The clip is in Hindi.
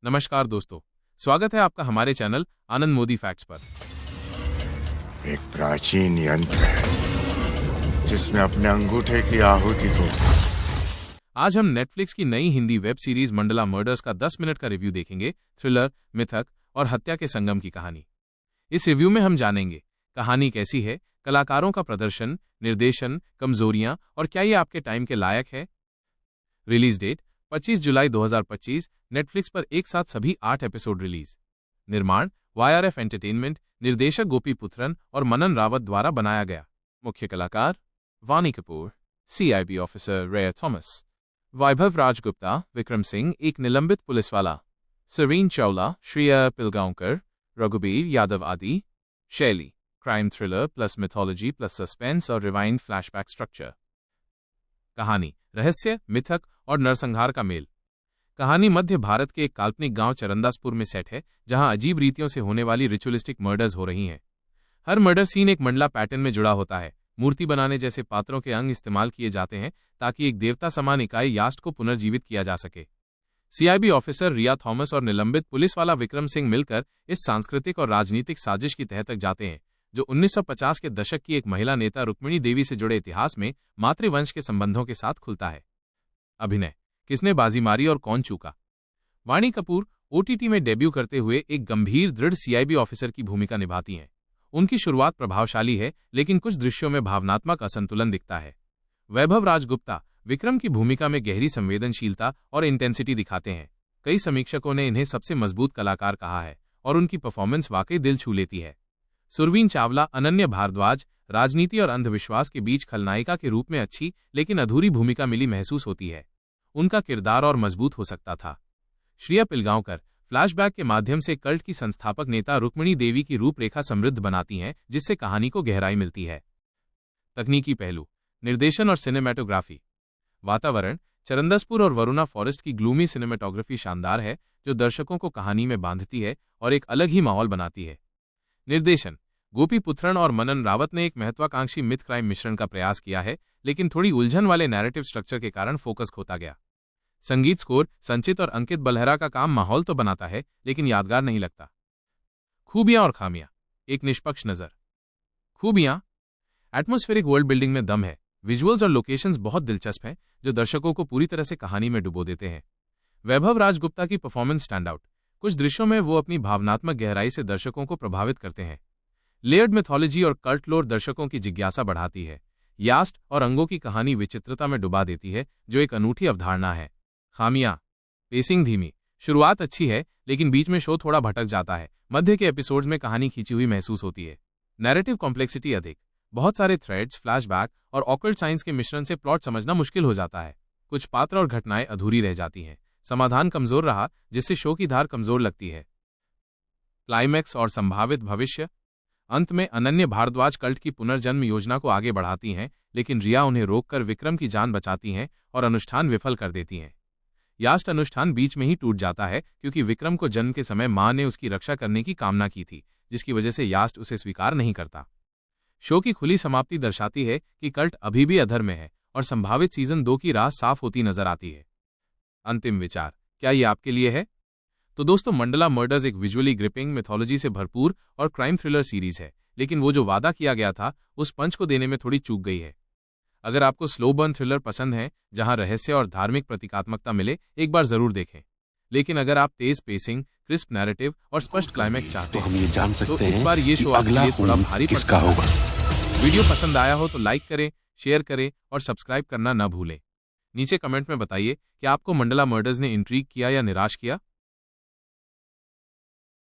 नमस्कार दोस्तों, स्वागत है आपका हमारे चैनल आनंद मोदी फैक्ट्स पर। एक प्राचीन यंत्र है जिसमें अपने अंगूठे की आहुति को। आज हम नेटफ्लिक्स की नई Hindi web series Mandla murders का 10 मिनट का रिव्यू देखेंगे। थ्रिलर, मिथक और हत्या के संगम की कहानी। इस रिव्यू में हम जानेंगे कहानी कैसी है, कलाकारों का प्रदर्शन, निर्देशन, कमजोरियां और क्या ये आपके टाइम के लायक है। रिलीज डेट 25 जुलाई 2025। नेटफ्लिक्स पर एक साथ सभी 8 एपिसोड रिलीज। निर्माण YRF एंटरटेनमेंट, निर्देशक गोपी पुत्रन और मनन रावत द्वारा बनाया गया। मुख्य कलाकार वानी कपूर, CIB ऑफिसर रेया थॉमस, वैभव राजगुप्ता, विक्रम सिंह एक निलंबित पुलिसवाला, सरीन चावला, श्रेया पिलगांवकर, रघुबीर यादव आदि। शैली crime thriller plus mythology plus suspense और रिवाइंड फ्लैशबैक स्ट्रक्चर। कहानी रहस्य, मिथक और नरसंहार का मेल। कहानी मध्य भारत के एक काल्पनिक गांव चरंदासपुर में सेट है, जहां अजीब रीतियों से होने वाली रिचुअलिस्टिक मर्डर्स हो रही हैं। हर मर्डर सीन एक मंडला पैटर्न में जुड़ा होता है। मूर्ति बनाने जैसे पात्रों के अंग इस्तेमाल किए जाते हैं ताकि एक देवता समान इकाई यास्ट को पुनर्जीवित किया जा सके। CIB ऑफिसर रिया थॉमस और निलंबित पुलिस वाला विक्रम सिंह मिलकर इस सांस्कृतिक और राजनीतिक साजिश की तह तक जाते हैं, जो 1950 के दशक की एक महिला नेता रुक्मिणी देवी से जुड़े इतिहास में मातृवंश के संबंधों के साथ खुलता है। अभिनय, किसने बाजी मारी और कौन चूका। वाणी कपूर OTT में डेब्यू करते हुए एक गंभीर दृढ़ CIB ऑफिसर की भूमिका निभाती हैं। उनकी शुरुआत प्रभावशाली है, लेकिन कुछ दृश्यों में भावनात्मक असंतुलन दिखता है। वैभव राजगुप्ता विक्रम की भूमिका में गहरी संवेदनशीलता और इंटेंसिटी दिखाते हैं। कई समीक्षकों ने इन्हें सबसे मजबूत कलाकार कहा है और उनकी परफॉर्मेंस वाकई दिल छू लेती है। सुरवीन चावला, अनन्या भारद्वाज, राजनीति और अंधविश्वास के बीच खलनायिका के रूप में अच्छी लेकिन अधूरी भूमिका मिली महसूस होती है। उनका किरदार और मजबूत हो सकता था। श्रेया पिलगांवकर फ्लैशबैक के माध्यम से कल्ट की संस्थापक नेता रुक्मिणी देवी की रूपरेखा समृद्ध बनाती हैं, जिससे कहानी को गहराई मिलती है। तकनीकी पहलू, निर्देशन और सिनेमैटोग्राफी। वातावरण, चरंदासपुर और वरुणा फॉरेस्ट की ग्लूमी सिनेमेटोग्राफी शानदार है, जो दर्शकों को कहानी में बांधती है और एक अलग ही माहौल बनाती है। निर्देशन, गोपी पुत्रन और मनन रावत ने एक महत्वाकांक्षी मिथ क्राइम मिश्रण का प्रयास किया है, लेकिन थोड़ी उलझन वाले नैरेटिव स्ट्रक्चर के कारण फोकस खोता गया। संगीत स्कोर, संचित और अंकित बलहरा का काम माहौल तो बनाता है, लेकिन यादगार नहीं लगता। खूबियां और खामियां, एक निष्पक्ष नजर। खूबियां, एटमॉस्फेरिक वर्ल्ड बिल्डिंग में दम है। विजुअल्स और लोकेशंस बहुत दिलचस्प हैं, जो दर्शकों को पूरी तरह से कहानी में डुबो देते हैं। वैभव राजगुप्ता की परफॉर्मेंस स्टैंड आउट। कुछ दृश्यों में वो अपनी भावनात्मक गहराई से दर्शकों को प्रभावित करते हैं। लेयर्ड मिथोलॉजी और कल्ट लोर दर्शकों की जिज्ञासा बढ़ाती है। यास्ट और अंगों की कहानी विचित्रता में डुबा देती है, जो एक अनूठी अवधारणा है। खामियां, पेसिंग धीमी। शुरुआत अच्छी है, लेकिन बीच में शो थोड़ा भटक जाता है। मध्य के एपिसोड्स में कहानी खींची हुई महसूस होती है। नैरेटिव कॉम्प्लेक्सिटी अधिक। बहुत सारे थ्रेड्स, फ्लैशबैक और ऑकल्ट साइंस के मिश्रण से प्लॉट समझना मुश्किल हो जाता है। कुछ पात्र और घटनाएं अधूरी रह जाती हैं। समाधान कमजोर रहा, जिससे शो की धार कमजोर लगती है। क्लाइमैक्स और संभावित भविष्य। अंत में अनन्या भारद्वाज कल्ट की पुनर्जन्म योजना को आगे बढ़ाती हैं, लेकिन रिया उन्हें रोककर विक्रम की जान बचाती हैं और अनुष्ठान विफल कर देती हैं। यास्ट अनुष्ठान बीच में ही टूट जाता है, क्योंकि विक्रम को जन्म के समय मां ने उसकी रक्षा करने की कामना की थी, जिसकी वजह से यास्ट उसे स्वीकार नहीं करता। शो की खुली समाप्ति दर्शाती है कि कल्ट अभी भी अधर में है और संभावित सीजन 2 की राह साफ होती नजर आती है। अंतिम विचार, क्या ये आपके लिए है? तो दोस्तों, मंडला मर्डर्स एक विजुअली ग्रिपिंग, मिथोलॉजी से भरपूर और क्राइम थ्रिलर सीरीज है, लेकिन वो जो वादा किया गया था उस पंच को देने में थोड़ी चूक गई है। अगर आपको स्लो बर्न थ्रिलर पसंद है, जहां रहस्य और धार्मिक प्रतीकात्मकता मिले, एक बार जरूर देखें। लेकिन अगर आप तेज पेसिंग, क्रिस्प नैरेटिव और स्पष्ट क्लाइमैक्स चाहते हैं, तो इस बार ये शो आपके लिए थोड़ा भारी किसका होगा। वीडियो पसंद आया हो तो लाइक करें, शेयर करें और सब्सक्राइब करना न भूलें। नीचे कमेंट में बताइए कि आपको मंडला मर्डर्स ने इंट्रीग किया या निराश किया।